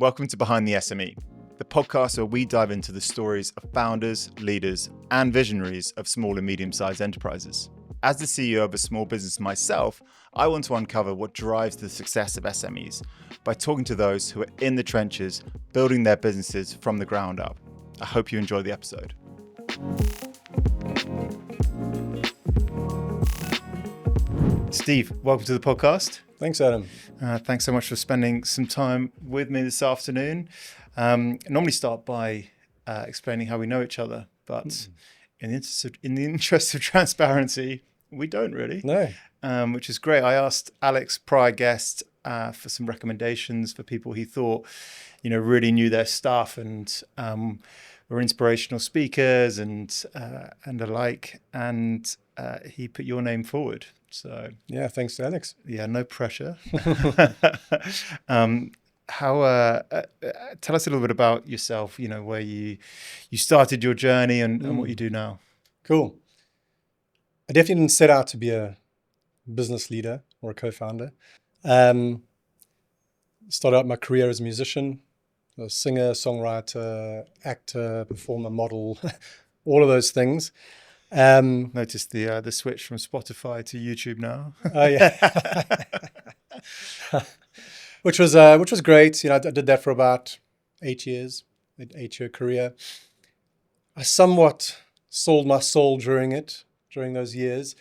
Welcome to Behind the SME, the podcast where we dive into the stories of founders, leaders, and visionaries of small and medium-sized enterprises. As the CEO of a small business myself, I want to uncover what drives the success of SMEs by talking to those who are in the trenches, building their businesses from the ground up. I hope you enjoy the episode. Steve, welcome to the podcast. Thanks, Adam. Thanks so much for spending some time with me this afternoon. I normally start by explaining how we know each other, but in the interest of transparency, we don't really. No. Which is great. I asked Alex, prior guest, for some recommendations for people he thought, really knew their stuff and were inspirational speakers and alike. And he put your name forward. So yeah, thanks to Alex. Yeah, no pressure. Tell us a little bit about yourself, where you started your journey and what you do now. Cool. I definitely didn't set out to be a business leader or a co-founder. Started out my career as a musician, a singer, songwriter, actor, performer, model, all of those things. Noticed the switch from Spotify to YouTube now. Oh yeah, which was great. I did that for about 8 years, an 8-year career. I somewhat sold my soul during those years.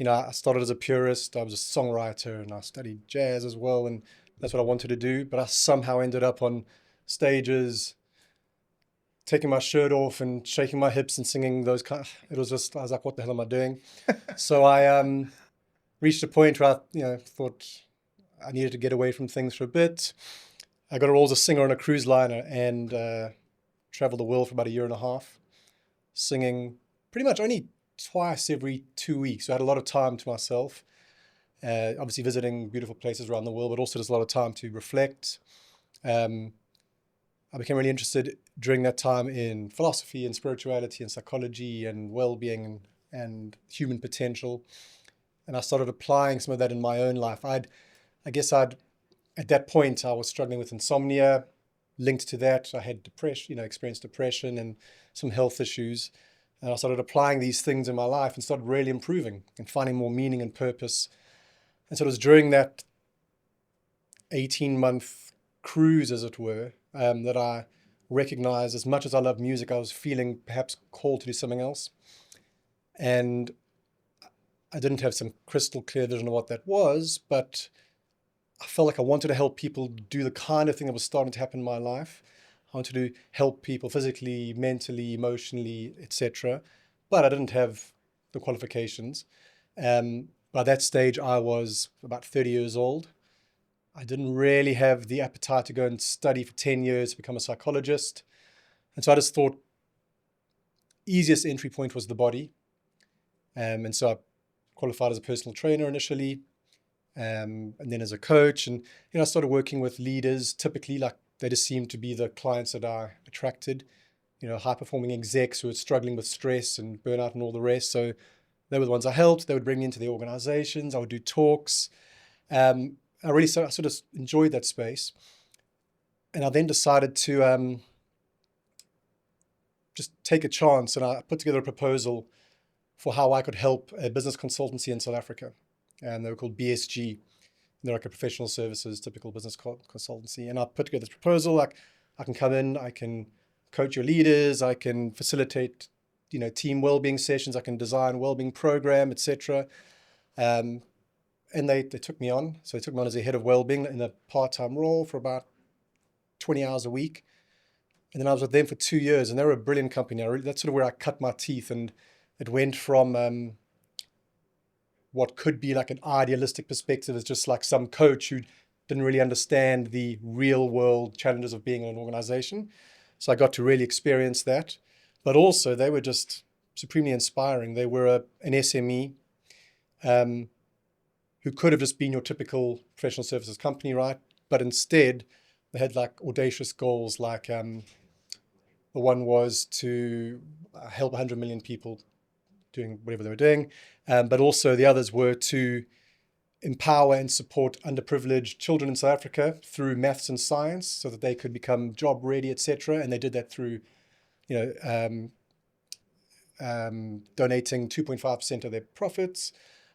I started as a purist. I was a songwriter and I studied jazz as well, and that's what I wanted to do. But I somehow ended up on stages, taking my shirt off and shaking my hips and singing those I was like, what the hell am I doing? So I reached a point where I thought I needed to get away from things for a bit. I got a role as a singer on a cruise liner and traveled the world for about 1.5 years, singing pretty much only twice every 2 weeks. So I had a lot of time to myself, obviously visiting beautiful places around the world, but also just a lot of time to reflect. I became really interested during that time in philosophy and spirituality and psychology and well-being and human potential. And I started applying some of that in my own life. At that point, I was struggling with insomnia. Linked to that, I had depression, experienced depression and some health issues. And I started applying these things in my life and started really improving and finding more meaning and purpose. And so it was during that 18-month cruise, as it were, that I recognized, as much as I love music, I was feeling perhaps called to do something else. And I didn't have some crystal clear vision of what that was, but I felt like I wanted to help people do the kind of thing that was starting to happen in my life. I wanted to help people physically, mentally, emotionally, etc. But I didn't have the qualifications. By that stage, I was about 30 years old. I didn't really have the appetite to go and study for 10 years to become a psychologist. And so I just thought easiest entry point was the body. And so I qualified as a personal trainer initially, and then as a coach. And, I started working with leaders, typically they just seemed to be the clients that I attracted, high-performing execs who were struggling with stress and burnout and all the rest. So they were the ones I helped. They would bring me into their organizations. I would do talks. I sort of enjoyed that space. And I then decided to just take a chance, and I put together a proposal for how I could help a business consultancy in South Africa. And they were called BSG. They're like a professional services, typical business consultancy. And I put together this proposal, I can come in, I can coach your leaders, I can facilitate, team well-being sessions, I can design well-being program, etc. And they took me on. So they took me on as a head of well-being in a part-time role for about 20 hours a week. And then I was with them for 2 years, and they were a brilliant company. That's sort of where I cut my teeth. And it went from what could be like an idealistic perspective as just like some coach who didn't really understand the real world challenges of being in an organization. So I got to really experience that. But also they were just supremely inspiring. They were an SME. Who could have just been your typical professional services company, right? But instead, they had like audacious goals, like the one was to help 100 million people doing whatever they were doing. But also the others were to empower and support underprivileged children in South Africa through maths and science so that they could become job ready, etc. And they did that through, donating 2.5% of their profits,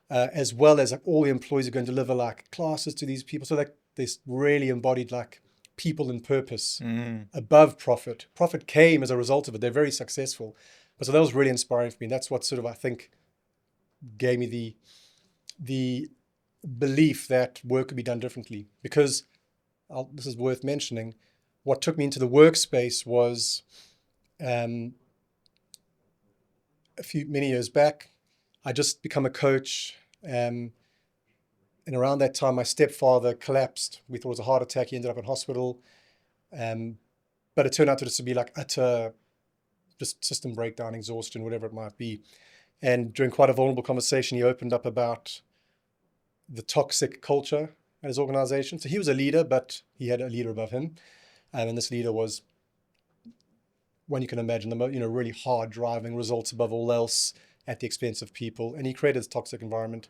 as well as like all the employees are going to deliver like classes to these people. So that they really embodied like people and purpose above profit. Profit came as a result of it. They're very successful. But so that was really inspiring for me. And that's what sort of, I think, gave me the belief that work could be done differently. Because this is worth mentioning, what took me into the workspace was many years back, I just become a coach. And around that time, my stepfather collapsed. We thought it was a heart attack. He ended up in hospital. But it turned out to just be like utter just system breakdown, exhaustion, whatever it might be. And during quite a vulnerable conversation, he opened up about the toxic culture at his organization. So he was a leader, but he had a leader above him. And this leader was one you can imagine, really hard driving, results above all else at the expense of people. And he created this toxic environment.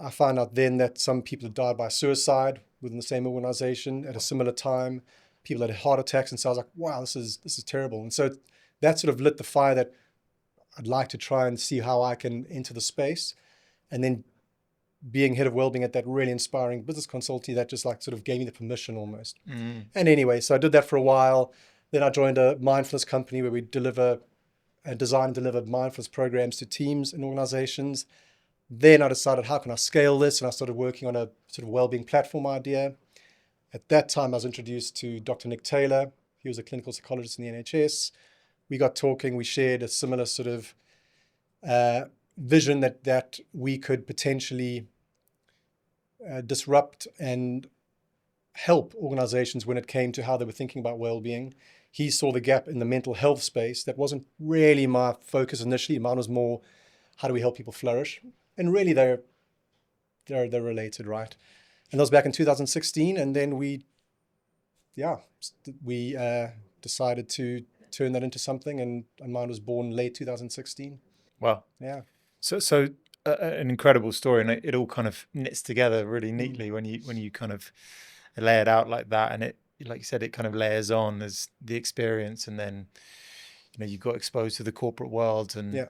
I found out then that some people had died by suicide within the same organization at a similar time. People had heart attacks. And so I was like, wow, this is terrible. And so that sort of lit the fire that I'd like to try and see how I can enter the space. And then being head of wellbeing at that really inspiring business consultancy, that just like sort of gave me the permission almost. And anyway, so I did that for a while. Then I joined a mindfulness company where we design and deliver mindfulness programs to teams and organizations. Then I decided, how can I scale this? And I started working on a sort of wellbeing platform idea. At that time, I was introduced to Dr. Nick Taylor. He was a clinical psychologist in the NHS. We got talking. We shared a similar sort of vision that we could potentially disrupt and help organizations when it came to how they were thinking about well-being. He saw the gap in the mental health space. That wasn't really my focus initially. Mine was more, how do we help people flourish? And really, they're related, right? And that was back in 2016. And then we decided to turn that into something. And Unmind was born late 2016. Wow. Yeah. So an incredible story, and it all kind of knits together really neatly when you kind of lay it out like that, and it, like you said, it kind of layers on as the experience, and then you got exposed to the corporate world, and you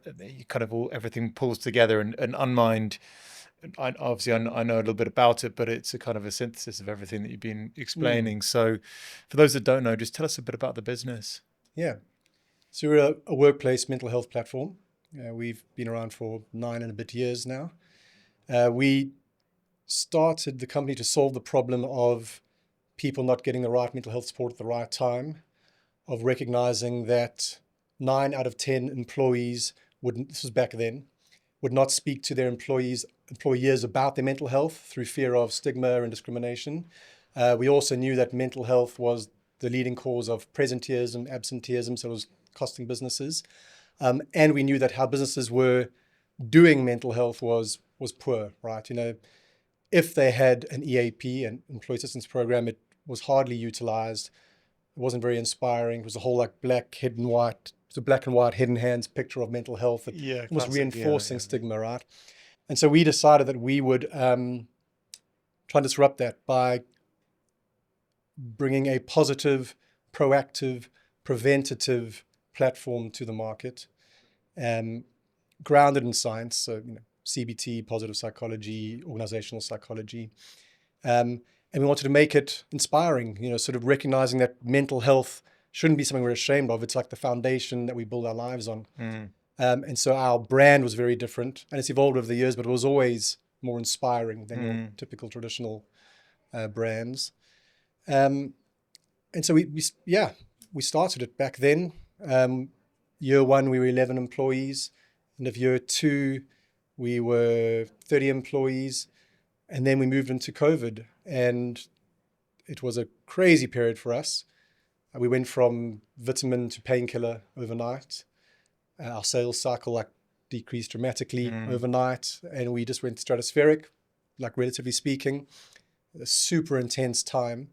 kind of everything pulls together, and Unmind. I know a little bit about it, but it's a kind of a synthesis of everything that you've been explaining. So for those that don't know, just tell us a bit about the business. Yeah. So we're a workplace mental health platform. We've been around for 9 and a bit years now. We started the company to solve the problem of people not getting the right mental health support at the right time, of recognizing that 9 out of 10 employees this was back then, would not speak to their employees about their mental health through fear of stigma and discrimination. We also knew that mental health was the leading cause of presenteeism, absenteeism, so it was costing businesses. And we knew that how businesses were doing mental health was poor, right? If they had an EAP, an employee assistance program, it was hardly utilized. It wasn't very inspiring. It was a whole like black and white hidden hands picture of mental health that was reinforcing stigma, right? And so we decided that we would try and disrupt that by bringing a positive, proactive, preventative platform to the market, grounded in science, so CBT, positive psychology, organizational psychology, and we wanted to make it inspiring, sort of recognizing that mental health shouldn't be something we're ashamed of. It's like the foundation that we build our lives on. And so our brand was very different, and it's evolved over the years, but it was always more inspiring than your typical traditional brands. And so we started it back then. Year 1, we were 11 employees. End of year 2, we were 30 employees. And then we moved into COVID, and it was a crazy period for us. We went from vitamin to painkiller overnight. Our sales cycle decreased dramatically overnight, and we just went stratospheric, relatively speaking. A super intense time.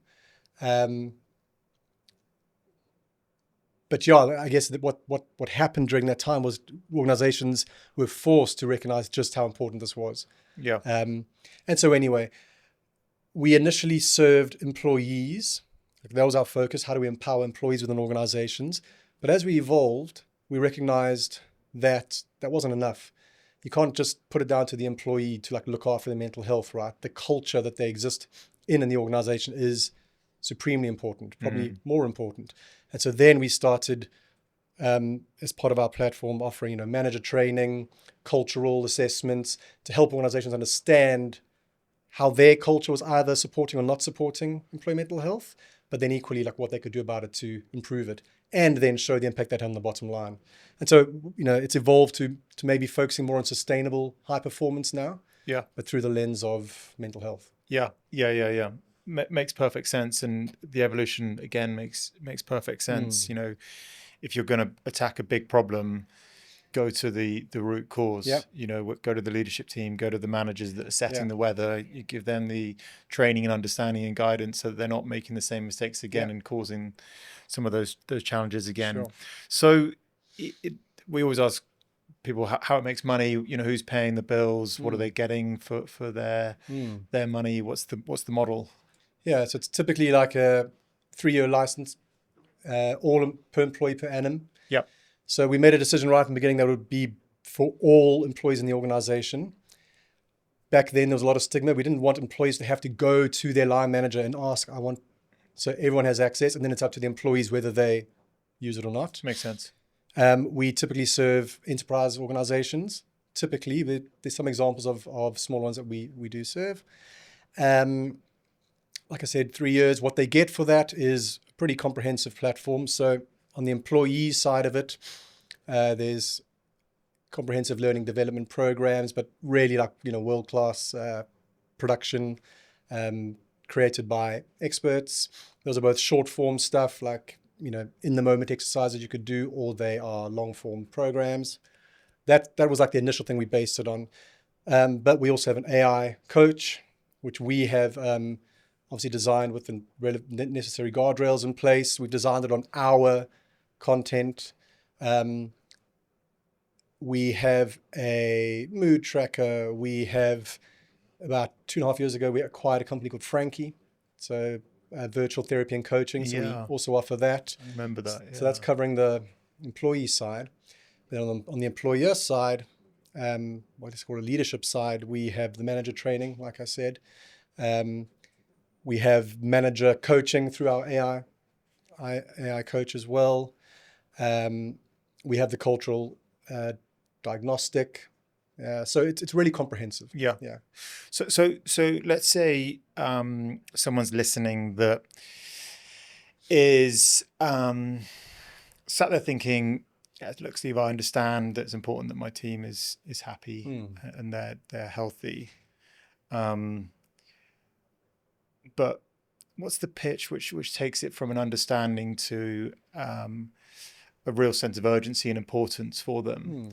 but yeah, I guess that what happened during that time was organizations were forced to recognize just how important this was. Yeah. And so anyway, we initially served employees. That was our focus. How do we empower employees within organizations? But as we evolved, we recognized that that wasn't enough. You can't just put it down to the employee to like look after their mental health, right? The culture that they exist in the organization is supremely important, probably more important. And so then we started, as part of our platform, offering, manager training, cultural assessments to help organizations understand how their culture was either supporting or not supporting employee mental health, but then equally like what they could do about it to improve it, and then show the impact that had on the bottom line. And so, it's evolved to maybe focusing more on sustainable high performance now, Yeah. but through the lens of mental health. Yeah. Makes perfect sense, and the evolution again makes perfect sense. If you're going to attack a big problem, go to the root cause. Yep. Go to the leadership team, go to the managers that are setting the weather. You give them the training and understanding and guidance so that they're not making the same mistakes again and causing some of those challenges again. Sure. So we always ask people how it makes money. Who's paying the bills? What are they getting for their money? What's the model? Yeah, so it's typically like a 3-year license, all per employee per annum. Yep. So we made a decision right from the beginning that it would be for all employees in the organization. Back then, there was a lot of stigma. We didn't want employees to have to go to their line manager and ask, so everyone has access, and then it's up to the employees whether they use it or not. Makes sense. We typically serve enterprise organizations. Typically, there's some examples of small ones that we do serve. Like I said, 3 years. What they get for that is a pretty comprehensive platform. So on the employee side of it, there's comprehensive learning development programs, but really like, world-class production created by experts. Those are both short-form stuff like, in-the-moment exercises you could do, or they are long-form programs. That was like the initial thing we based it on. But we also have an AI coach, which we have obviously designed with the necessary guardrails in place. We've designed it on our content. We have a mood tracker. We have, about 2.5 years ago, we acquired a company called Frankie. So virtual therapy and coaching. So we also offer that. I remember that. Yeah. So that's covering the employee side. Then on the employer side, what is called a leadership side, we have the manager training, like I said. We have manager coaching through our AI coach as well. We have the cultural diagnostic. So it's really comprehensive. Yeah. So let's say someone's listening that is sat there thinking, look, Steve, I understand that it's important that my team is happy and they're healthy. But what's the pitch which takes it from an understanding to a real sense of urgency and importance for them?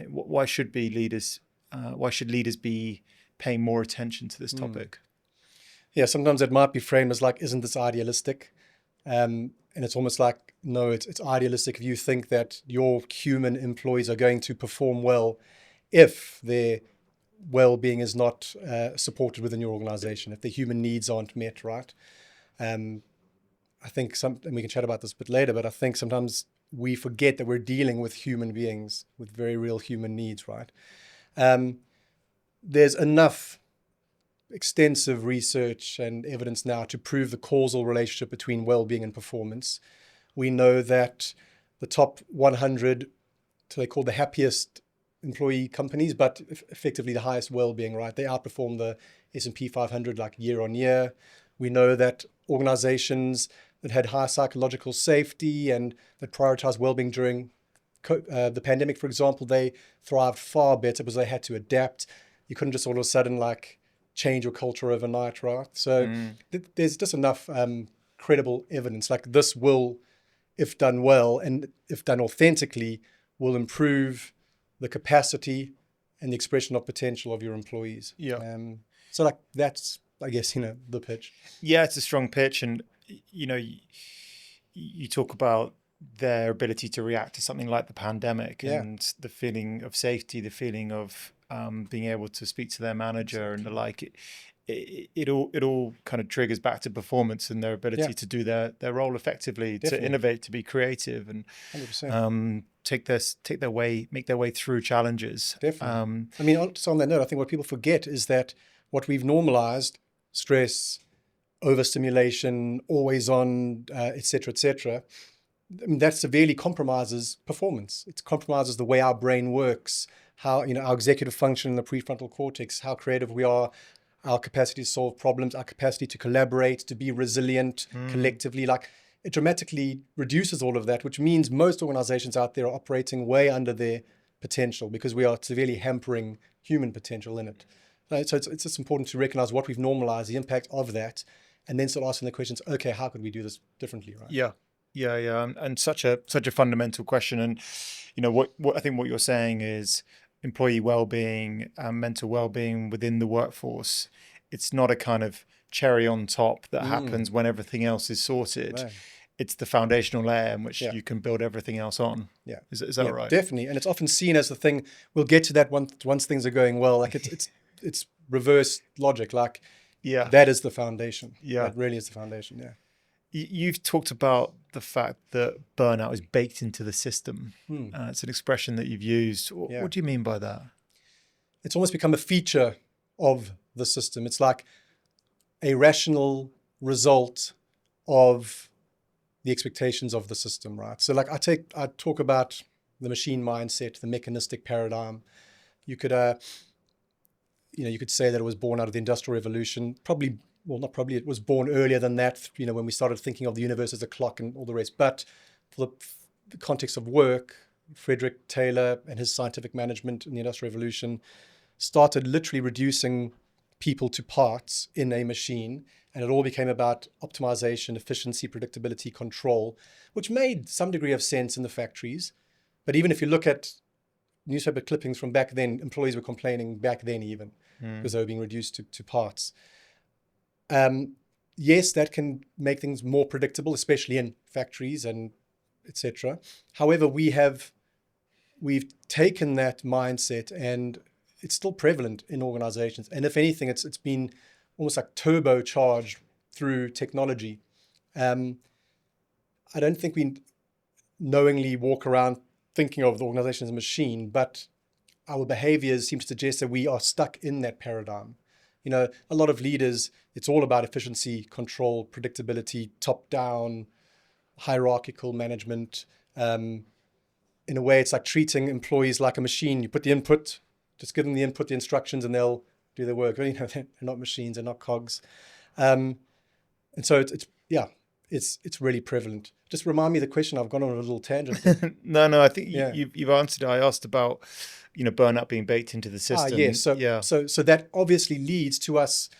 Why should leaders be paying more attention to this topic? Yeah, sometimes it might be framed as like, isn't this idealistic? And it's almost like, no, it's idealistic if you think that your human employees are going to perform well if their well-being is not supported within your organization, if the human needs aren't met, right? I think and we can chat about this a bit later, but I think sometimes we forget that we're dealing with human beings with very real human needs, right? There's enough extensive research and evidence now to prove the causal relationship between well-being and performance. We know that the top 100, so they call the happiest employee companies, but effectively the highest well-being, right? They outperform the S&P 500 like year on year. We know that organizations that had high psychological safety and that prioritized well-being during the pandemic, for example, they thrived far better because they had to adapt. You couldn't just all of a sudden like change your culture overnight, right? So there's just enough credible evidence. Like this will, if done well and if done authentically, will improve the capacity and the expression of potential of your employees. Yeah. So like that's, I guess, the pitch. Yeah, it's a strong pitch. And, you talk about their ability to react to something like the pandemic Yeah. and the feeling of safety, the feeling of being able to speak to their manager and the like. It all kind of triggers back to performance and their ability Yeah. to do their role effectively, Definitely. to innovate, to be creative, and 100%. make their way through challenges. Definitely. I mean, just on that note, I think what people forget is that what we've normalized, stress, overstimulation, always on, et cetera, I mean, that severely compromises performance. It compromises the way our brain works, how, our executive function in the prefrontal cortex, how creative we are, our capacity to solve problems, our capacity to collaborate, to be resilient collectively. Like, it dramatically reduces all of that, which means most organizations out there are operating way under their potential because we are severely hampering human potential in it. So it's just important to recognize what we've normalized, the impact of that, and then start asking the questions, okay, how could we do this differently, right? Yeah. And such a fundamental question. And, what I think what you're saying is employee well-being and mental well-being within the workforce. It's not a kind of cherry on top that happens when everything else is sorted. Right. It's the foundational layer in which you can build everything else on. Yeah. Is that right? Definitely. And it's often seen as the thing, we'll get to that once things are going well. Like it's reverse logic. Like, that is the foundation. Yeah. That really is the foundation. Yeah. You've talked about the fact that burnout is baked into the system. It's an expression that you've used. What do you mean by that? It's almost become a feature of the system. It's like a rational result of the expectations of the system, right? So like I talk about the machine mindset, the mechanistic paradigm. You could, you could say that it was born out of the Industrial Revolution. Not probably, it was born earlier than that, when we started thinking of the universe as a clock and all the rest. But for the context of work, Frederick Taylor and his scientific management in the Industrial Revolution started literally reducing people to parts in a machine. And it all became about optimization, efficiency, predictability, control, which made some degree of sense in the factories. But even if you look at newspaper clippings from back then, employees were complaining back then even because they were being reduced to parts. Yes, that can make things more predictable, especially in factories and etc. However, we've taken that mindset and it's still prevalent in organizations. And if anything, it's been almost like turbocharged through technology. I don't think we knowingly walk around thinking of the organization as a machine, but our behaviors seem to suggest that we are stuck in that paradigm. A lot of leaders, it's all about efficiency, control, predictability, top-down, hierarchical management. In a way, it's like treating employees like a machine. You put the input, just give them the input, the instructions, and they'll do their work. They're not machines, they're not cogs. And so it's really prevalent. Just remind me of the question. I've gone on a little tangent. No, I think you've answered it. I asked about burnout being baked into the system. So that obviously leads to us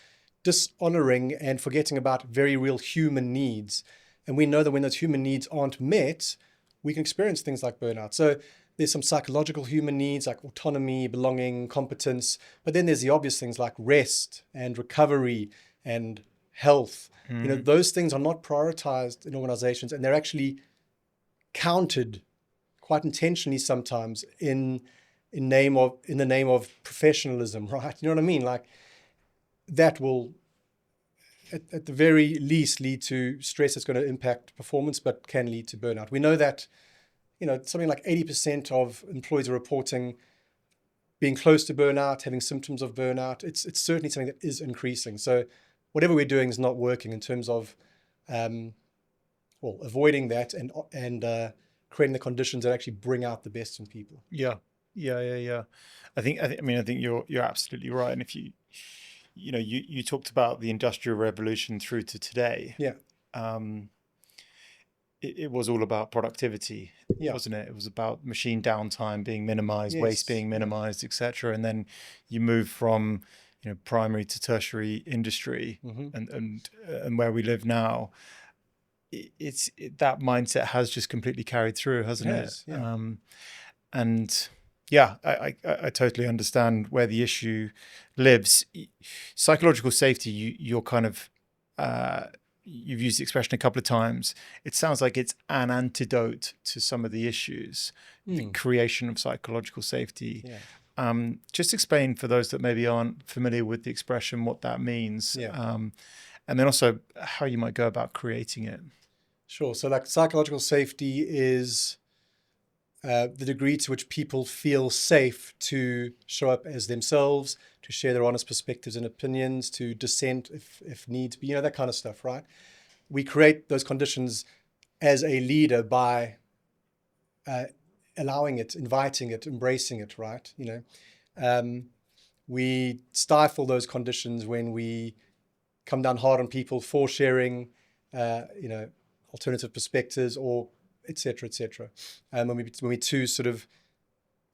dishonoring and forgetting about very real human needs. And we know that when those human needs aren't met, we can experience things like burnout. So there's some psychological human needs like autonomy, belonging, competence. But then there's the obvious things like rest and recovery and health. Those things are not prioritized in organizations, and they're actually counted quite intentionally sometimes in the name of professionalism, right? You know what I mean? Like, that will, at the very least, lead to stress that's going to impact performance, but can lead to burnout. We know that, something like 80% of employees are reporting being close to burnout, having symptoms of burnout. It's certainly something that is increasing. So whatever we're doing is not working in terms of, avoiding that and creating the conditions that actually bring out the best in people. Yeah. I think you're absolutely right. And if you talked about the Industrial Revolution through to today. Yeah. It was all about productivity, wasn't it? It was about machine downtime being minimized, waste being minimized, etc. And then you move from primary to tertiary industry, and where we live now. That mindset has just completely carried through, hasn't it? Yeah. I totally understand where the issue lives. Psychological safety, you're kind of you've used the expression a couple of times. It sounds like it's an antidote to some of the issues, the creation of psychological safety. Just explain for those that maybe aren't familiar with the expression what that means, and then also how you might go about creating it. Sure. So like psychological safety is the degree to which people feel safe to show up as themselves, to share their honest perspectives and opinions, to dissent if need be, that kind of stuff, right? We create those conditions as a leader by allowing it, inviting it, embracing it, right? We stifle those conditions when we come down hard on people for sharing, alternative perspectives, or et cetera, et cetera. When we too sort of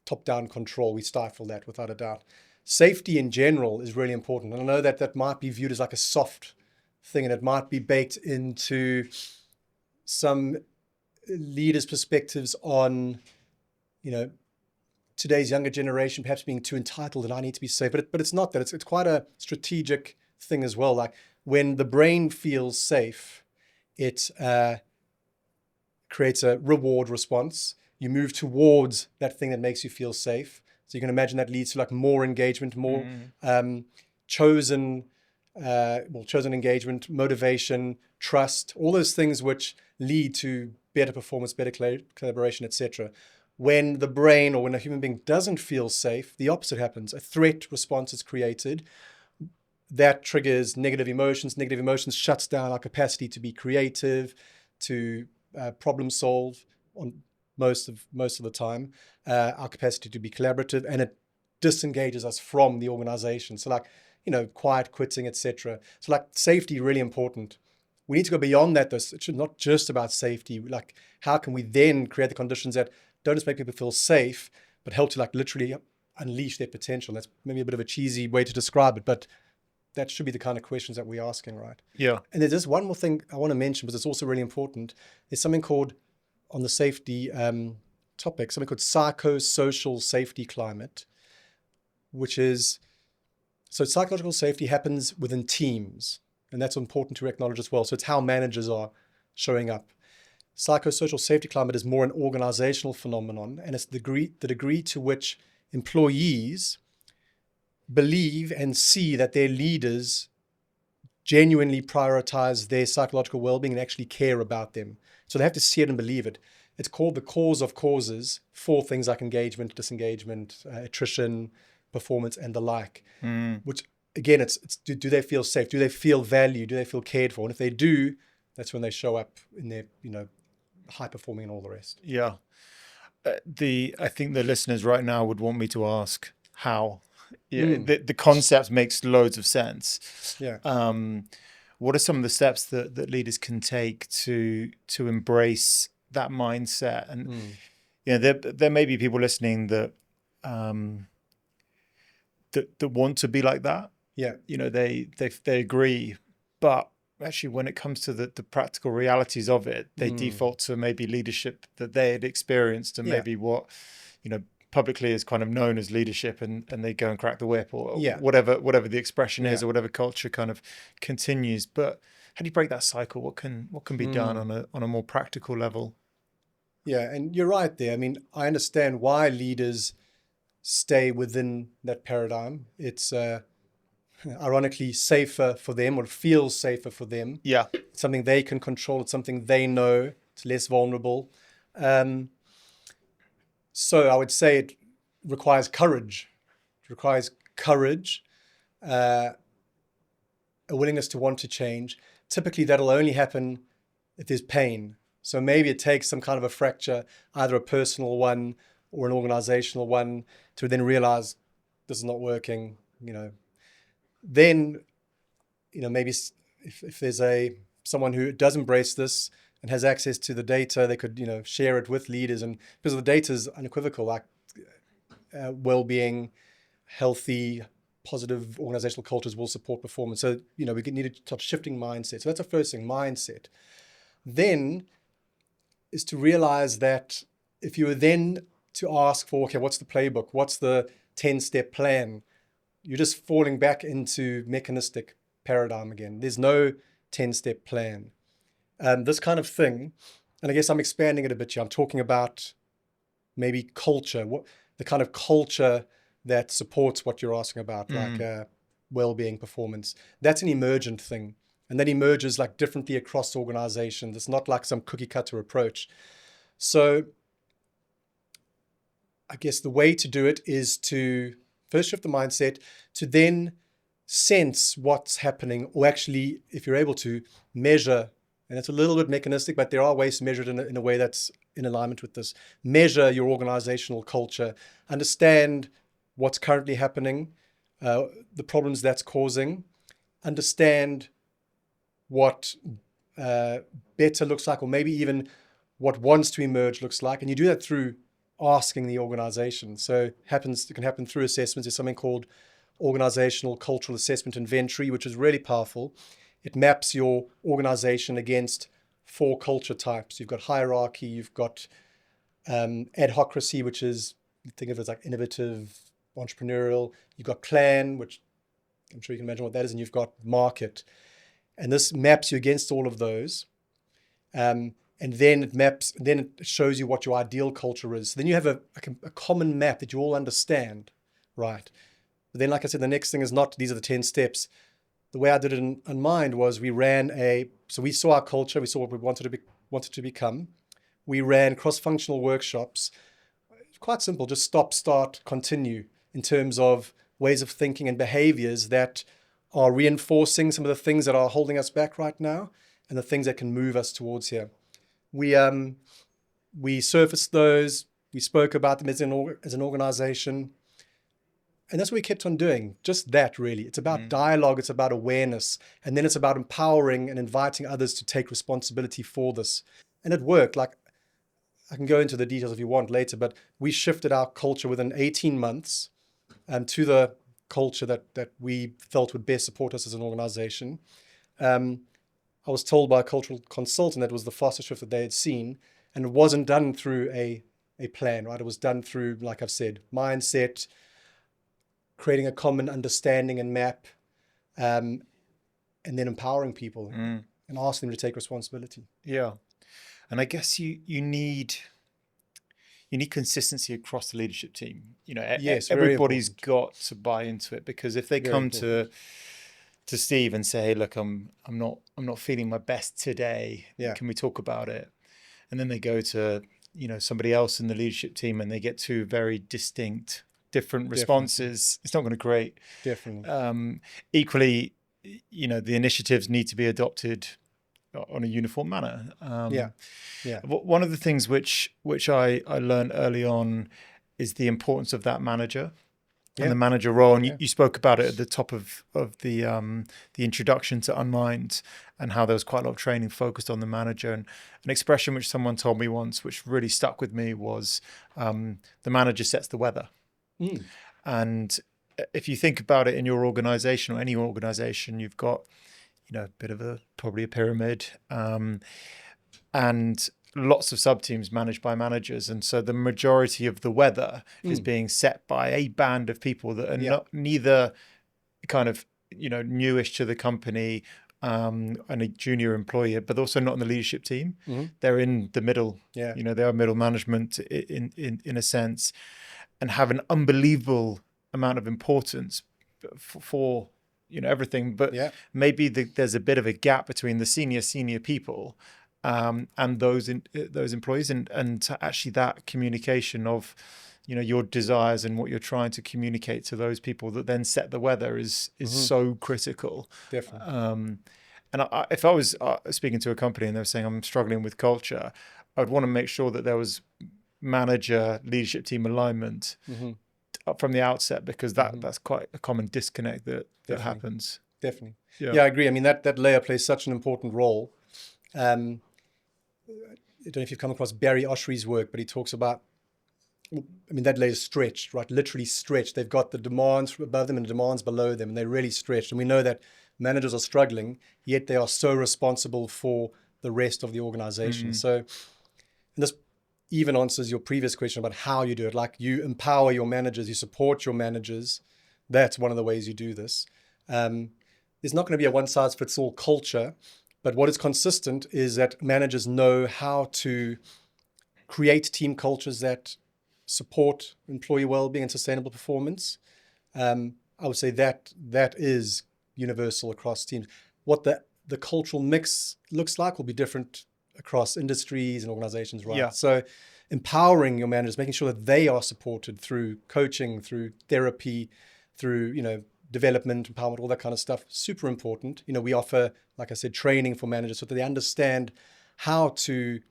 top-down control, we stifle that without a doubt. Safety in general is really important. And I know that might be viewed as like a soft thing, and it might be baked into some leaders' perspectives on, today's younger generation perhaps being too entitled and I need to be safe. But it's not that. It's quite a strategic thing as well. Like when the brain feels safe, it creates a reward response. You move towards that thing that makes you feel safe. So you can imagine that leads to like more engagement, more chosen engagement, motivation, trust, all those things which lead to better performance, better collaboration, etc. When the brain or when a human being doesn't feel safe, the opposite happens. A threat response is created. That triggers negative emotions. Negative emotions shuts down our capacity to be creative, to problem solve on most of the time, our capacity to be collaborative, and it disengages us from the organization. So quiet quitting, etc. So safety, really important. We need to go beyond that though. It should not just about safety. Like how can we then create the conditions that don't just make people feel safe, but help to literally unleash their potential? That's maybe a bit of a cheesy way to describe it, but that should be the kind of questions that we're asking, right? Yeah. And there's just one more thing I want to mention, because it's also really important. There's something called, on the safety topic, something called psychosocial safety climate, which is, so psychological safety happens within teams, and that's important to acknowledge as well. So it's how managers are showing up. Psychosocial safety climate is more an organizational phenomenon, and it's the degree to which employees believe and see that their leaders genuinely prioritize their psychological well-being and actually care about them. So they have to see it and believe it. It's called the cause of causes for things like engagement, disengagement, attrition, performance, and the like. Which again, it's do they feel safe? Do they feel valued? Do they feel cared for? And if they do, that's when they show up in their high performing and all the rest. Yeah. I think the listeners right now would want me to ask how. The concept makes loads of sense. Yeah. What are some of the steps that leaders can take to embrace that mindset? And there may be people listening that that want to be like that. Yeah. They agree, but actually when it comes to the practical realities of it, they default to maybe leadership that they had experienced and maybe what publicly is kind of known as leadership, and they go and crack the whip or whatever the expression is, or whatever culture kind of continues. But how do you break that cycle? What can be done on a more practical level? Yeah, and you're right there. I mean, I understand why leaders stay within that paradigm. It's ironically safer for them, or feels safer for them. Yeah. It's something they can control. It's something they know. It's less vulnerable. So I would say it requires courage. It requires courage, a willingness to want to change. Typically, that'll only happen if there's pain. So maybe it takes some kind of a fracture, either a personal one or an organizational one, to then realize this is not working. Then, maybe if there's someone who does embrace this and has access to the data, they could, share it with leaders. And because the data is unequivocal, like well-being, healthy, positive organizational cultures will support performance. So, we need to start shifting mindset. So that's the first thing, mindset. Then is to realize that if you were then to ask for, okay, what's the playbook? What's the 10-step plan? You're just falling back into mechanistic paradigm again. There's no 10-step plan. This kind of thing, and I guess I'm expanding it a bit here. I'm talking about maybe culture, the kind of culture that supports what you're asking about, like well-being, performance. That's an emergent thing. And that emerges like differently across organizations. It's not like some cookie cutter approach. So I guess the way to do it is to first shift the mindset, to then sense what's happening, or actually, if you're able to, measure. And it's a little bit mechanistic, but there are ways to measure it in a way that's in alignment with this. Measure your organizational culture, understand what's currently happening, the problems that's causing, understand what better looks like, or maybe even what wants to emerge looks like. And you do that through asking the organization. So it can happen through assessments. There's something called organizational cultural assessment inventory, which is really powerful. It maps your organization against 4 culture types. You've got hierarchy, you've got adhocracy, which is, think of it as like innovative, entrepreneurial. You've got clan, which I'm sure you can imagine what that is, and you've got market. And this maps you against all of those. And then it shows you what your ideal culture is. So then you have a common map that you all understand, right? But then, like I said, the next thing is not, these are the 10 steps. The way I did it in Unmind was so we saw our culture, we saw what we wanted to become. We ran cross-functional workshops. Quite simple, just stop, start, continue, in terms of ways of thinking and behaviors that are reinforcing some of the things that are holding us back right now, and the things that can move us towards here. We surfaced those. We spoke about them as an organization. And that's what we kept on doing. Just that, really. It's about dialogue. It's about awareness. And then it's about empowering and inviting others to take responsibility for this. And it worked. Like, I can go into the details if you want later, but we shifted our culture within 18 months to the culture that we felt would best support us as an organization. I was told by a cultural consultant that it was the fastest shift that they had seen, and it wasn't done through a plan, right? It was done through, like I've said, mindset, creating a common understanding and map, and then empowering people and asking them to take responsibility. Yeah. And I guess you need consistency across the leadership team. Yes, everybody's got to buy into it, because if they come to Steve and say, hey, look, I'm not feeling my best today. Yeah. Can we talk about it? And then they go to, somebody else in the leadership team and they get 2 very distinct, different responses. It's not going to create. Definitely. Equally, the initiatives need to be adopted on a uniform manner. One of the things which I learned early on is the importance of that manager and the manager role. And you spoke about it at the top of the introduction to Unmind, and how there was quite a lot of training focused on the manager. And an expression which someone told me once, which really stuck with me, was the manager sets the weather. And if you think about it in your organization, or any organization, you've got, a bit of probably a pyramid, and lots of sub-teams managed by managers. And so the majority of the weather is being set by a band of people that are neither kind of, newish to the company, and a junior employee, but also not in the leadership team. They're in the middle. They are middle management in a sense, and have an unbelievable amount of importance for everything. But maybe there's a bit of a gap between the senior people and those employees, and actually that communication of your desires and what you're trying to communicate to those people that then set the weather is so critical. Definitely. And if I was speaking to a company and they were saying I'm struggling with culture, I'd want to make sure that there was manager leadership team alignment from the outset, because that's quite a common disconnect that happens. Definitely. Yeah, I agree. I mean, that layer plays such an important role. I don't know if you've come across Barry Oshry's work, but he talks about, that layer is stretched, right? Literally stretched. They've got the demands above them and the demands below them, and they're really stretched. And we know that managers are struggling, yet they are so responsible for the rest of the organization. So, and this even answers your previous question about how you do it. Like, you empower your managers, you support your managers. That's one of the ways you do this. There's there's not going to be a one-size-fits-all culture, but what is consistent is that managers know how to create team cultures that support employee well-being and sustainable performance. I would say that is universal across teams. What the cultural mix looks like will be different across industries and organizations, right? Yeah. So empowering your managers, making sure that they are supported through coaching, through therapy, through, development, empowerment, all that kind of stuff, super important. We offer, like I said, training for managers so that they understand how to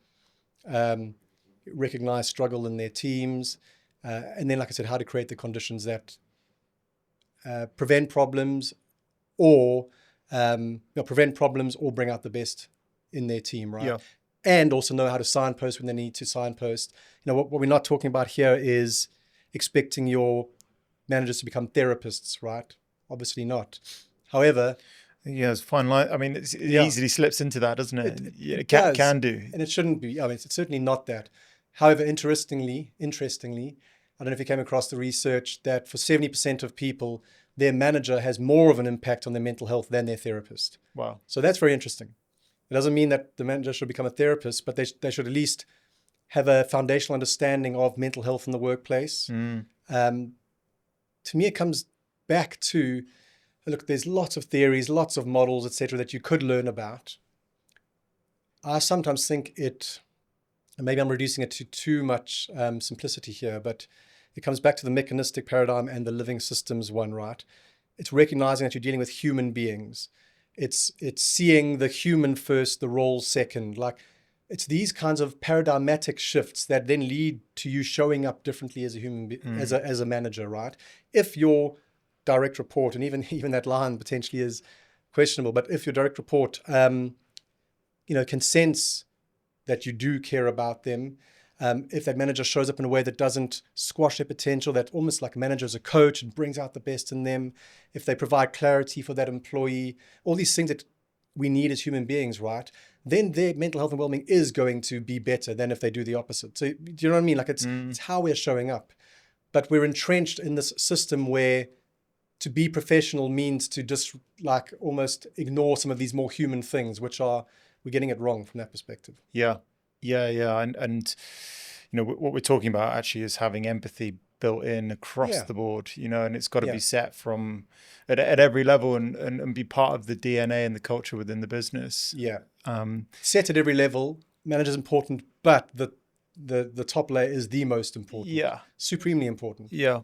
recognize struggle in their teams. And then, like I said, how to create the conditions that prevent problems or bring out the best in their team, right? Yeah. And also know how to signpost when they need to signpost. What we're not talking about here is expecting your managers to become therapists, right? Obviously not. However, yeah, it's fine line. I mean, it easily slips into that, doesn't it? It does, can do. and it shouldn't be. I mean, it's certainly not that. However, interestingly, I don't know if you came across the research that for 70% of people, their manager has more of an impact on their mental health than their therapist. Wow. So that's very interesting. It doesn't mean that the manager should become a therapist, but they should at least have a foundational understanding of mental health in the workplace. To me, it comes back to, look, there's lots of theories, lots of models, etc., that you could learn about. I sometimes think and maybe I'm reducing it to too much simplicity here, but it comes back to the mechanistic paradigm and the living systems one, right? It's recognizing that you're dealing with human beings. It's seeing the human first, the role second. Like, it's these kinds of paradigmatic shifts that then lead to you showing up differently as a human as a manager, right? If your direct report, and even that line potentially is questionable, but if your direct report, can sense that you do care about them, if that manager shows up in a way that doesn't squash their potential, that almost like a manager as a coach and brings out the best in them, if they provide clarity for that employee, all these things that we need as human beings, right? Then their mental health and well-being is going to be better than if they do the opposite. So do you know what I mean? Like it's how we're showing up. But we're entrenched in this system where to be professional means to just like almost ignore some of these more human things, we're getting it wrong from that perspective. Yeah. And what we're talking about actually is having empathy built in across the board, and it's got to be set from at every level and be part of the DNA and the culture within the business. Yeah. Set at every level. Manager's important, but the top layer is the most important. Yeah. Supremely important. Yeah.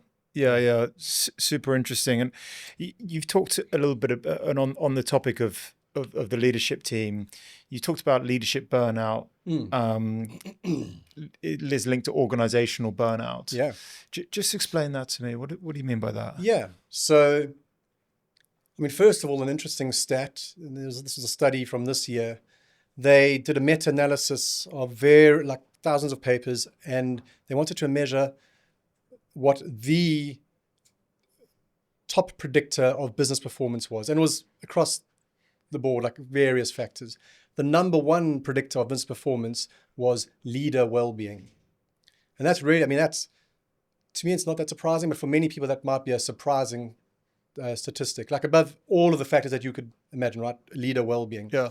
Super interesting. And you've talked a little bit on the topic of the leadership team. You talked about leadership burnout. It is linked to organizational burnout. Yeah. Just explain that to me. What do you mean by that? Yeah. So, I mean, first of all, an interesting stat, and this is a study from this year. They did a meta-analysis of thousands of papers, and they wanted to measure what the top predictor of business performance was. And it was across the board, like various factors. The number one predictor of business performance was leader well-being. And that's really, to me, it's not that surprising, but for many people, that might be a surprising statistic, like above all of the factors that you could imagine, right? Leader well-being. Yeah.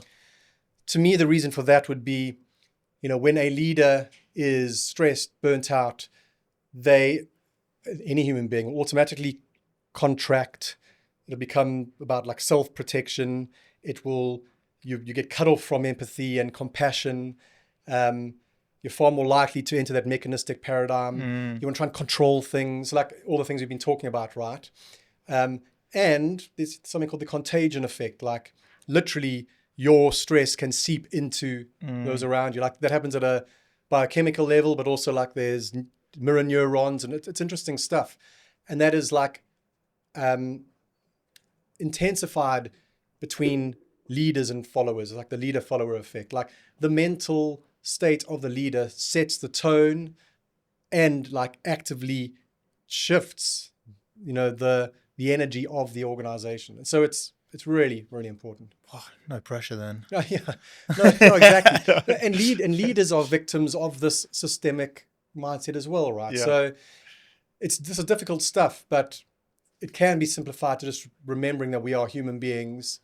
To me, the reason for that would be, when a leader is stressed, burnt out, any human being will automatically contract. It'll become about like self-protection. You get cut off from empathy and compassion. You're far more likely to enter that mechanistic paradigm. You want to try and control things, like all the things we've been talking about, right? And there's something called the contagion effect. Like literally your stress can seep into those around you. Like that happens at a biochemical level, but also like there's mirror neurons, and it's interesting stuff. And that is like intensified between leaders and followers, like the leader-follower effect. Like the mental state of the leader sets the tone and like actively shifts, the energy of the organization. And so it's really, really important. Oh, no pressure then. Yeah, no, exactly. and leaders are victims of this systemic mindset as well, right? Yeah. So this is difficult stuff, but it can be simplified to just remembering that we are human beings,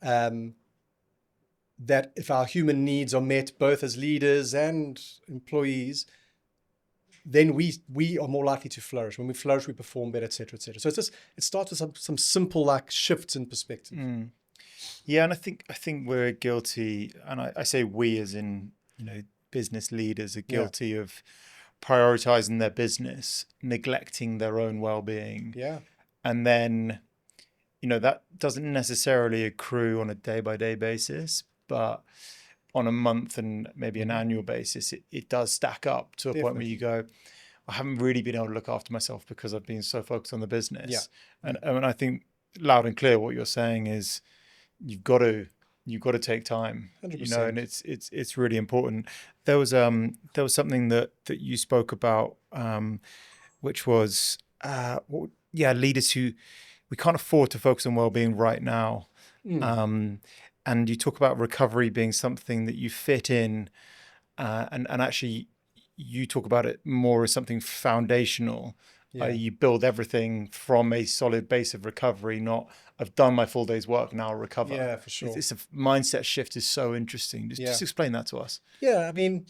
that if our human needs are met both as leaders and employees, then we are more likely to flourish. When we flourish, we perform better, et cetera, et cetera. So it starts with some simple like shifts in perspective. Yeah, and I think we're guilty, and I say we as in, business leaders are guilty of prioritizing their business, neglecting their own well-being. Yeah. And then, that doesn't necessarily accrue on a day-by-day basis, but on a month and maybe an annual basis, it does stack up to a point where you go, I haven't really been able to look after myself because I've been so focused on the business. Yeah. And I think loud and clear what you're saying is you've got to take time, 100%. and it's really important. There was something that you spoke about, which was leaders who we can't afford to focus on well-being right now. And you talk about recovery being something that you fit in, and actually you talk about it more as something foundational. You build everything from a solid base of recovery, not I've done my full day's work, now I'll recover. Yeah, for sure. It's a mindset shift is so interesting. Just explain that to us. Yeah, I mean,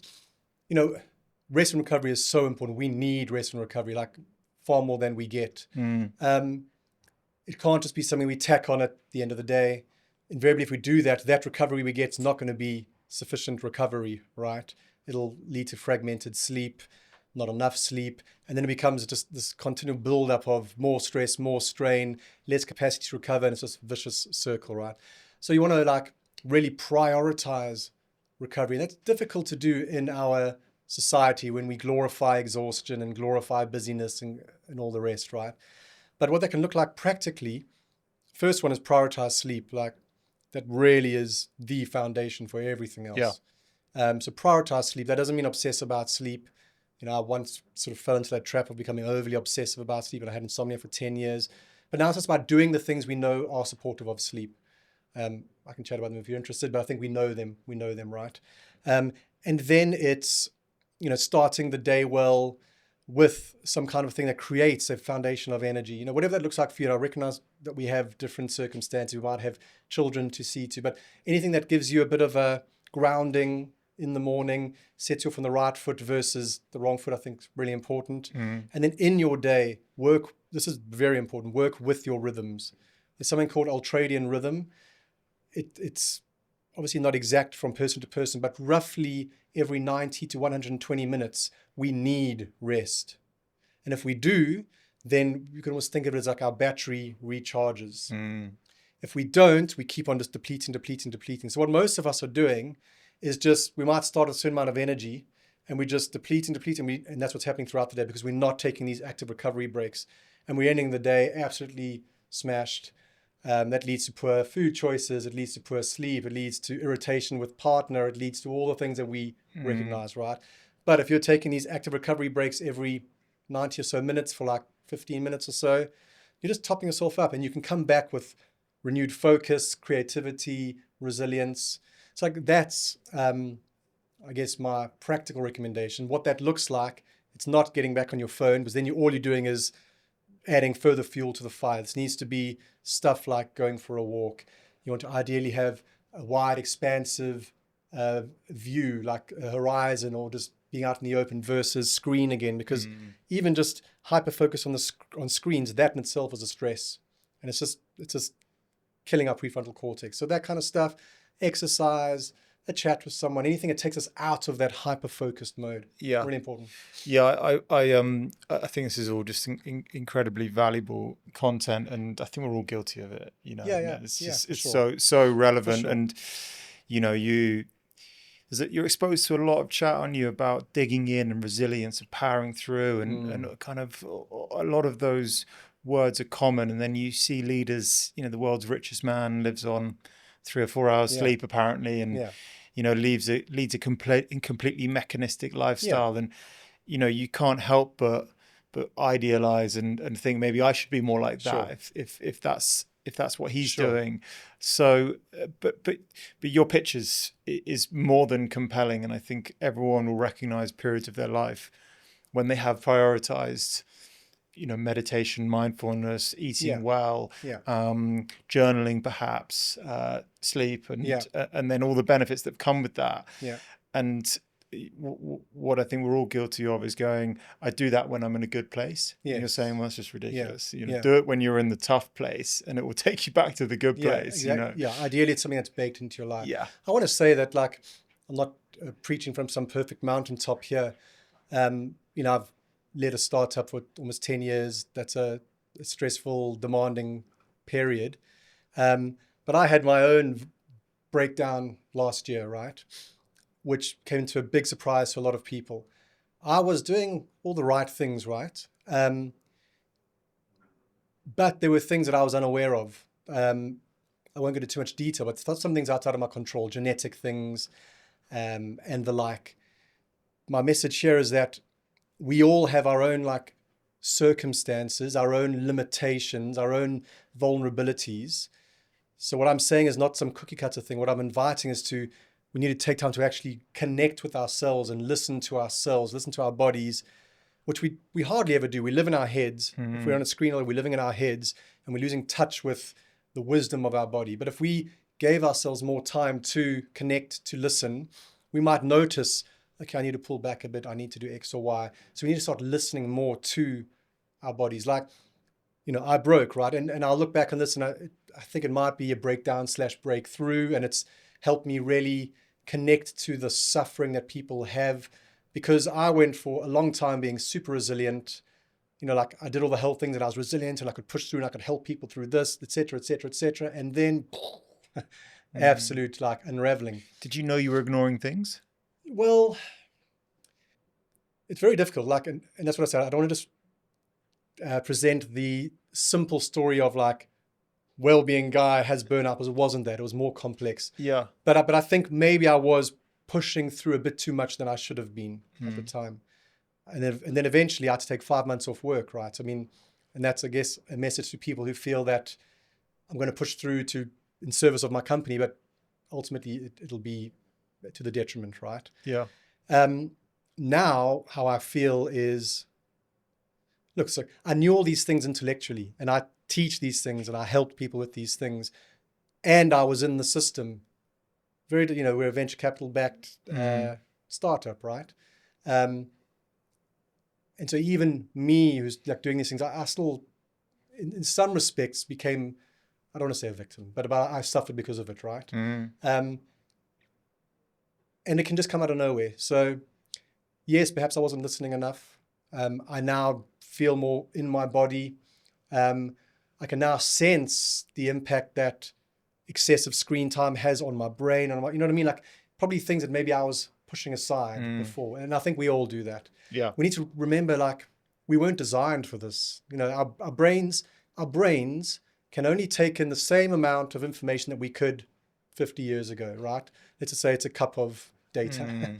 rest and recovery is so important. We need rest and recovery, like far more than we get. It can't just be something we tack on at the end of the day. Invariably, if we do that recovery we get is not going to be sufficient recovery, right? It'll lead to fragmented sleep, not enough sleep, and then it becomes just this continual build-up of more stress, more strain, less capacity to recover, and it's just a vicious circle, right? So you want to really prioritize recovery. And that's difficult to do in our society when we glorify exhaustion and glorify busyness and all the rest, right? But what that can look like practically, first one is prioritize sleep. That really is the foundation for everything else. So prioritize sleep. That doesn't mean obsess about sleep. I once sort of fell into that trap of becoming overly obsessive about sleep, and I had insomnia for 10 years. But now it's just about doing the things we know are supportive of sleep. I can chat about them if you're interested, but I think we know them, right? And then it's, starting the day well with some kind of thing that creates a foundation of energy, whatever that looks like for you. I recognize that we have different circumstances. We might have children to see to, but anything that gives you a bit of a grounding in the morning, sets you off on the right foot versus the wrong foot, I think is really important. And then in your day, this is very important, work with your rhythms. There's something called ultradian rhythm. It's obviously not exact from person to person, but roughly every 90 to 120 minutes, we need rest. And if we do, then you can almost think of it as like our battery recharges. If we don't, we keep on just depleting. So what most of us are doing is we might start a certain amount of energy and we just deplete, and that's what's happening throughout the day because we're not taking these active recovery breaks. And we're ending the day absolutely smashed. That leads to poor food choices. It leads to poor sleep. It leads to irritation with partner. It leads to all the things that we recognize, right? But if you're taking these active recovery breaks every 90 or so minutes for 15 minutes or so, you're just topping yourself up, and you can come back with renewed focus, creativity, resilience. So that's, I guess, my practical recommendation. What that looks like, it's not getting back on your phone, because then all you're doing is adding further fuel to the fire. This needs to be stuff like going for a walk. You want to ideally have a wide, expansive view, like a horizon, or just being out in the open versus screen again, because even just hyper focus on screens, that in itself is a stress, and it's just killing our prefrontal cortex. So that kind of stuff, exercise, a chat with someone, anything that takes us out of that hyper focused mode. Really important. I think this is all just incredibly valuable content, and I think we're all guilty of it. It's so relevant, sure. And you're exposed to a lot of chat on you about digging in and resilience and powering through, and kind of a lot of those words are common, and then you see leaders, the world's richest man lives on 3 or 4 hours sleep apparently, and leads a completely mechanistic lifestyle, and you can't help but idealize and think maybe I should be more like that, if that's what he's doing. So but your pitch is more than compelling, and I think everyone will recognize periods of their life when they have prioritized meditation, mindfulness, eating Yeah. well, Yeah. journaling, perhaps, sleep, and then all the benefits that come with that. Yeah. And what I think we're all guilty of is going, I do that when I'm in a good place. Yes. And you're saying, well, that's just ridiculous. Yeah. Do it when you're in the tough place, and it will take you back to the good place. Exactly. Yeah, ideally it's something that's baked into your life. Yeah. I want to say that, like, I'm not preaching from some perfect mountaintop here. I've led a startup for almost 10 years. That's a stressful, demanding period. But I had my own breakdown last year, right? Which came to a big surprise to a lot of people. I was doing all the right things, right? But there were things that I was unaware of. I won't go into too much detail, but some things outside of my control, genetic things, and the like. My message here is that we all have our own circumstances, our own limitations, our own vulnerabilities. So what I'm saying is not some cookie cutter thing. What I'm inviting is we need to take time to actually connect with ourselves and listen to ourselves, listen to our bodies, which we hardly ever do. We live in our heads. Mm-hmm. If we're on a screen, we're living in our heads and we're losing touch with the wisdom of our body. But if we gave ourselves more time to connect, to listen, we might notice, okay, I need to pull back a bit. I need to do X or Y. So we need to start listening more to our bodies. Like, I broke, right? And I'll look back on this and I think it might be a breakdown/breakthrough. And it's helped me really connect to the suffering that people have, because I went for a long time being super resilient. I did all the health things and I was resilient and I could push through and I could help people through this, et cetera, et cetera, et cetera. And then absolute unraveling. Did you know you were ignoring things? Well, it's very difficult. And that's what I said. I don't want to just present the simple story of well-being guy has burnout, because it wasn't that. It was more complex. Yeah. But I think maybe I was pushing through a bit too much than I should have been at the time. And then eventually I had to take 5 months off work, right? And that's, I guess, a message to people who feel that I'm going to push through in service of my company, but ultimately it'll be to the detriment, right? Yeah. Now how I feel is, look, so I knew all these things intellectually and I teach these things and I helped people with these things, and I was in the system. We're a venture capital backed startup, right? And so even me, who's doing these things, I still, in some respects, became, I don't want to say a victim, but I suffered because of it, right? And it can just come out of nowhere. So yes, perhaps I wasn't listening enough. I now feel more in my body. I can now sense the impact that excessive screen time has on my brain. And you know what I mean? Probably things that maybe I was pushing aside before. And I think we all do that. Yeah. We need to remember, we weren't designed for this. Our brains can only take in the same amount of information that we could 50 years ago, right? Let's just say it's a cup of data.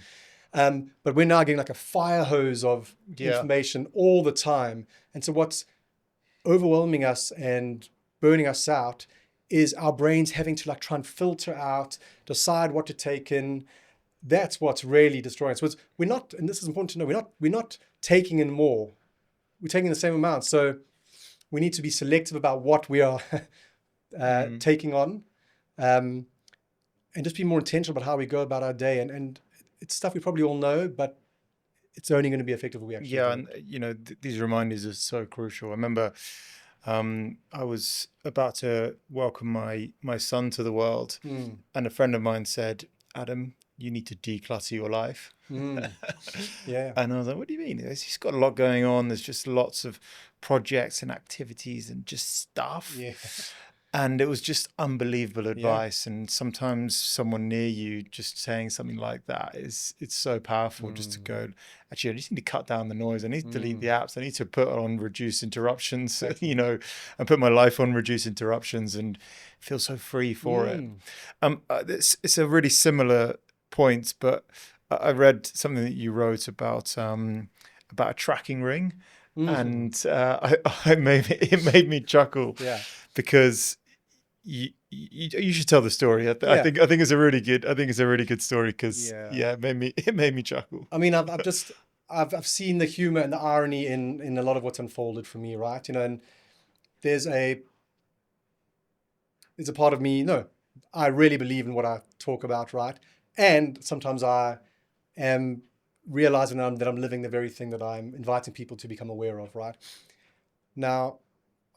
But we're now getting a fire hose of information all the time. And so what's overwhelming us and burning us out is our brains having to try and filter out, decide what to take in. That's what's really destroying us. So we're not, and this is important to know, we're not taking in more. We're taking the same amount. So we need to be selective about what we are taking on, and just be more intentional about how we go about our day. And it's stuff we probably all know, but it's only going to be effective if we actually do it. And these reminders are so crucial. I remember I was about to welcome my son to the world, and a friend of mine said, "Adam, you need to declutter your life." Yeah. And I was like, "What do you mean?" He's got a lot going on. There's just lots of projects and activities and just stuff. Yeah. And it was just unbelievable advice. And sometimes someone near you just saying something like that it's so powerful, just to go, actually, I just need to cut down the noise. I need to delete the apps. I need to put on reduce interruptions, and put my life on reduce interruptions and feel so free for it. It's a really similar point, but I read something that you wrote about a tracking ring. And it made me chuckle. Yeah. Because you should tell the story. I think it's a really good story, because it made me chuckle. I mean, I've just I've seen the humor and the irony in a lot of what's unfolded for me, right? And there's a part of me, no, I really believe in what I talk about, right? And sometimes I am realizing that I'm living the very thing that I'm inviting people to become aware of, right? Now,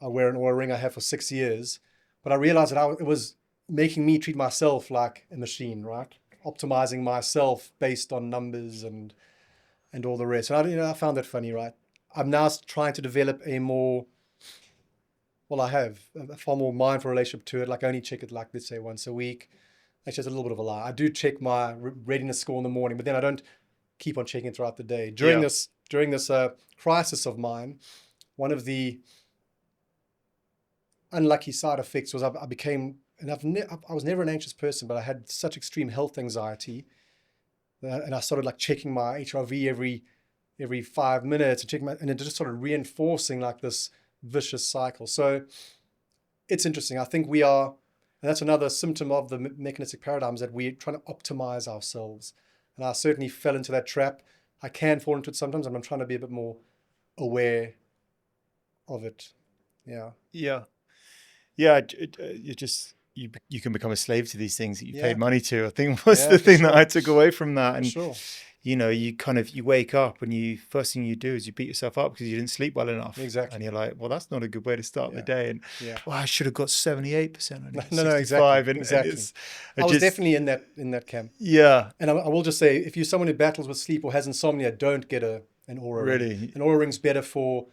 I wear an Oura ring I have for 6 years, but I realized that it was making me treat myself like a machine, right? Optimizing myself based on numbers and all the rest. And I found that funny, right? I'm now trying to develop I have a far more mindful relationship to it. Like, I only check it, like, let's say once a week. Actually, it's a little bit of a lie. I do check my readiness score in the morning, but then I don't keep on checking it throughout the day. During this crisis of mine, one of the unlucky side effects was I became, and I was never an anxious person, but I had such extreme health anxiety, and I started like checking my HRV every 5 minutes and it just started reinforcing like this vicious cycle. So it's interesting. I think we are, and that's another symptom of the mechanistic paradigms, that we're trying to optimize ourselves. And I certainly fell into that trap. I can fall into it sometimes, and I'm trying to be a bit more aware of it. Yeah. Yeah. You can become a slave to these things that you paid money to. I think was the thing that I took away from that. And sure. You wake up and first thing you do is you beat yourself up because you didn't sleep well enough. Exactly. And you're like, well, that's not a good way to start the day. And I should have got 78%. No, exactly. Exactly. I was definitely in that camp. Yeah. And I will just say, if you're someone who battles with sleep or has insomnia, don't get an Oura ring. An Oura ring's better for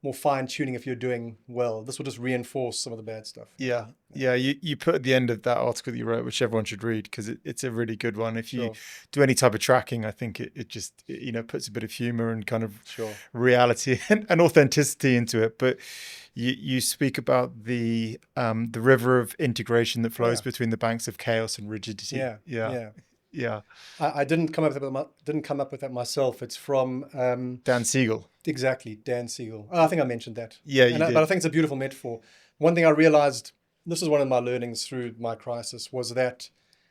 more fine tuning if you're doing well. This will just reinforce some of the bad stuff. Yeah. You put at the end of that article that you wrote, which everyone should read because it's a really good one. If you do any type of tracking, I think it just puts a bit of humor and kind of reality and authenticity into it. But you speak about the river of integration that flows between the banks of chaos and rigidity. Yeah. I didn't come up with that myself. It's from Dan Siegel. Exactly, Dan Siegel. I think I mentioned that. Yeah, you did. But I think it's a beautiful metaphor. One thing I realized, this is one of my learnings through my crisis, was that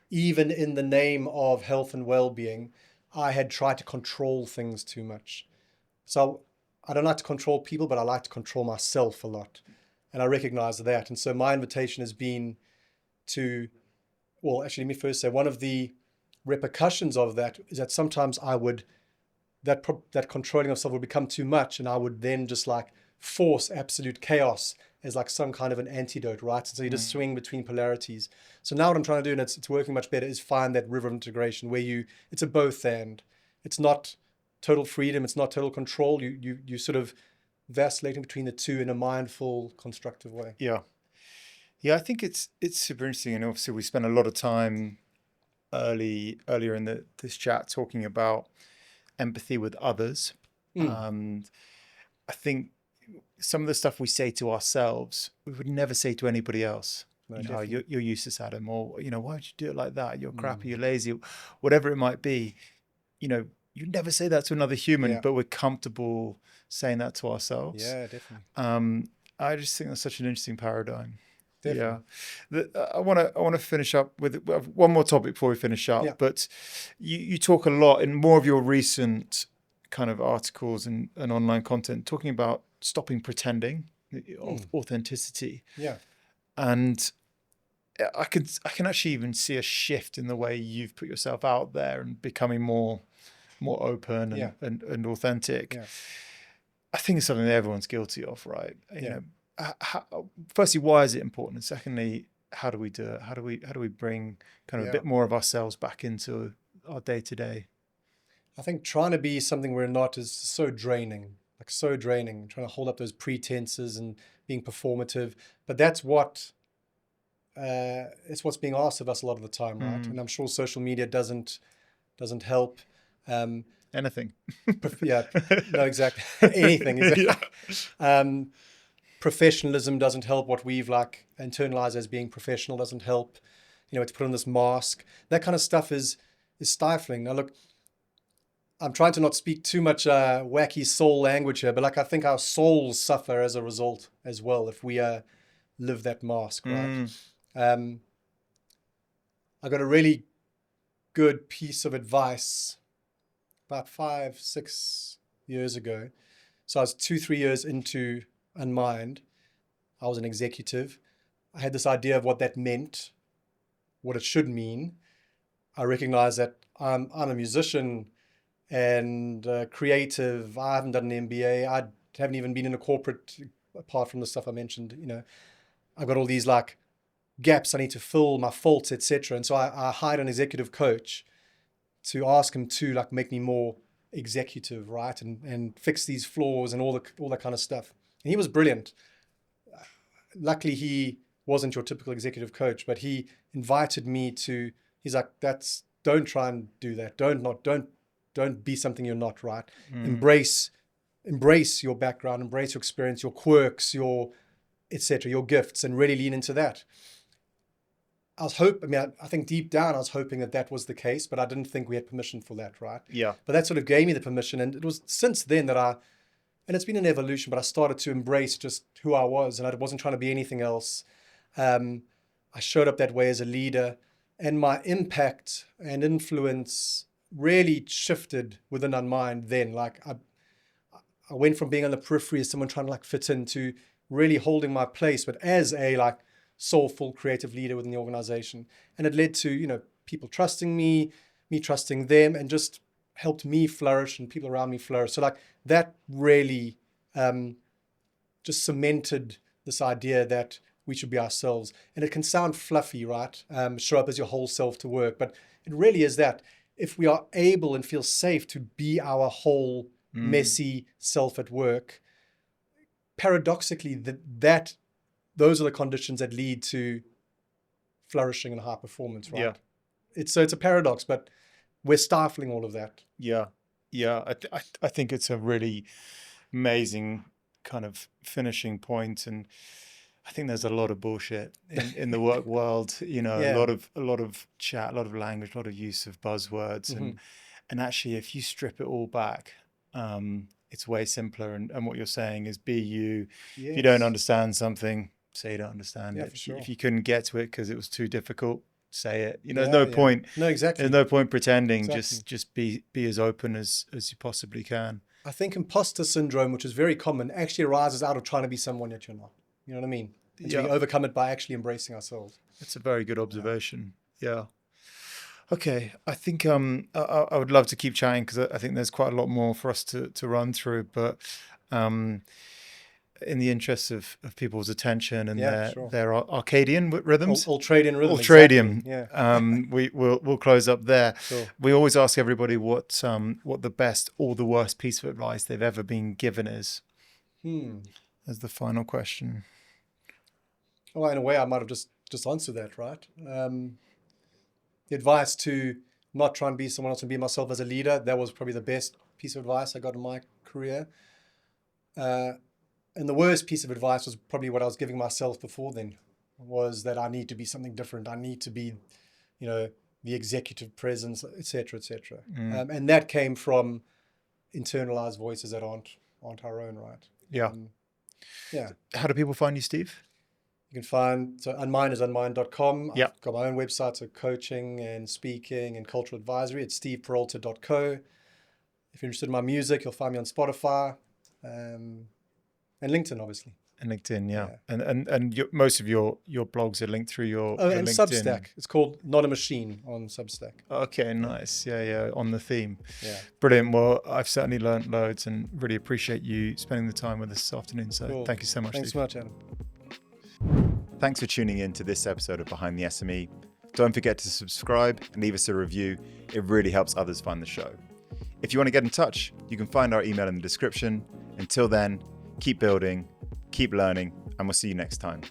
even in the name of health and well-being, I had tried to control things too much. So I don't like to control people, but I like to control myself a lot. And I recognize that. And so my invitation has been to, well, actually, let me first say, one of the repercussions of that is that sometimes I would, that controlling of self would become too much, and I would then just like force absolute chaos as like some kind of an antidote, right? So you just swing between polarities. So now what I'm trying to do, and it's working much better, is find that river of integration where it's a both and. It's not total freedom, it's not total control. You sort of vacillating between the two in a mindful, constructive way. Yeah, I think it's super interesting, and obviously we spent a lot of time earlier in this chat talking about empathy with others. And I think some of the stuff we say to ourselves, we would never say to anybody else. No, you're useless, Adam, or why would you do it like that? You're crappy, you're lazy, whatever it might be. You never say that to another human, but we're comfortable saying that to ourselves. Yeah, definitely. I just think that's such an interesting paradigm. Definitely. Yeah, I want to finish up with one more topic before we finish up. Yeah. But you talk a lot in more of your recent kind of articles and online content, talking about stopping pretending, authenticity. Yeah, and I can actually even see a shift in the way you've put yourself out there and becoming more open and authentic. Yeah. I think it's something that everyone's guilty of, right? Firstly, why is it important? And secondly, how do we do it? How do we bring kind of a bit more of ourselves back into our day-to-day? I think trying to be something we're not is so draining, trying to hold up those pretenses and being performative. But that's what's being asked of us a lot of the time, right? And I'm sure social media doesn't help. Anything. No, exactly. Anything. Exactly. Professionalism doesn't help. What we've internalized as being professional doesn't help. It's put on this mask. That kind of stuff is stifling. Now, look, I'm trying to not speak too much wacky soul language here, but I think our souls suffer as a result as well if we live that mask, right? I got a really good piece of advice about 5-6 years ago. So I was 2-3 years into Unmind. I was an executive. I had this idea of what that meant, what it should mean. I recognized that I'm a musician and creative. I haven't done an MBA. I haven't even been in a corporate, apart from the stuff I mentioned. I've got all these like gaps I need to fill, my faults, etc. And so I hired an executive coach to ask him to like make me more executive, right, and fix these flaws and all that kind of stuff. And he was brilliant. Luckily, he wasn't your typical executive coach, but he invited me to. He's like, don't try and do that. Don't be something you're not, right? Embrace your background, embrace your experience, your quirks, your etc., your gifts, and really lean into that. I think deep down I was hoping that was the case, but I didn't think we had permission for that, right? Yeah. But that sort of gave me the permission, and it was since then that and it's been an evolution, but I started to embrace just who I was, and I wasn't trying to be anything else. I showed up that way as a leader, and my impact and influence really shifted within Unmind then. Like I went from being on the periphery as someone trying to like fit in to really holding my place, but as a like soulful creative leader within the organization. And it led to, people trusting me trusting them, and just helped me flourish and people around me flourish. So like that really just cemented this idea that we should be ourselves. And it can sound fluffy, right? Show up as your whole self to work. But it really is that if we are able and feel safe to be our whole messy self at work, paradoxically, those are the conditions that lead to flourishing and high performance, right? Yeah. It's a paradox, but we're stifling all of that. Yeah. I think it's a really amazing kind of finishing point, and I think there's a lot of bullshit in the work world. A lot of chat, a lot of language, a lot of use of buzzwords, and actually, if you strip it all back, it's way simpler. And what you're saying is, be you. Yes. If you don't understand something, say you don't understand it. For sure. If you couldn't get to it because it was too difficult, say it. There's no point. No, exactly. There's no point pretending. Exactly. Just be as open as you possibly can. I think imposter syndrome, which is very common, actually arises out of trying to be someone that you're not. You know what I mean? And so we overcome it by actually embracing ourselves. That's a very good observation. Yeah. Okay. I think I would love to keep chatting, because I think there's quite a lot more for us to run through. But in the interest of people's attention and their Arcadian rhythms. Ultradian rhythms. Ultradian. Exactly. Yeah. We'll close up there. Sure. We always ask everybody what the best or the worst piece of advice they've ever been given is. As the final question. Well, in a way, I might have just answered that, right? The advice to not try and be someone else and be myself as a leader, that was probably the best piece of advice I got in my career. And the worst piece of advice was probably what I was giving myself before then, was that I need to be something different. I need to be, the executive presence, et cetera, et cetera. And that came from internalized voices that aren't our own, right? Yeah. How do people find you, Steve? You can find, so Unmind is unmind.com. Yep. I've got my own website, so coaching and speaking and cultural advisory. It's steveperalta.co. If you're interested in my music, you'll find me on Spotify and LinkedIn, obviously. And LinkedIn, yeah. And most of your blogs are linked through your and LinkedIn. Substack. It's called Not a Machine on Substack. Okay, nice. Yeah, on the theme. Yeah. Brilliant. Well, I've certainly learned loads and really appreciate you spending the time with us this afternoon. So cool. Thank you so much. Thanks Steve. so much, Adam. Thanks for tuning in to this episode of Behind the SME. Don't forget to subscribe and leave us a review. It really helps others find the show. If you want to get in touch, you can find our email in the description. Until then, keep building, keep learning, and we'll see you next time.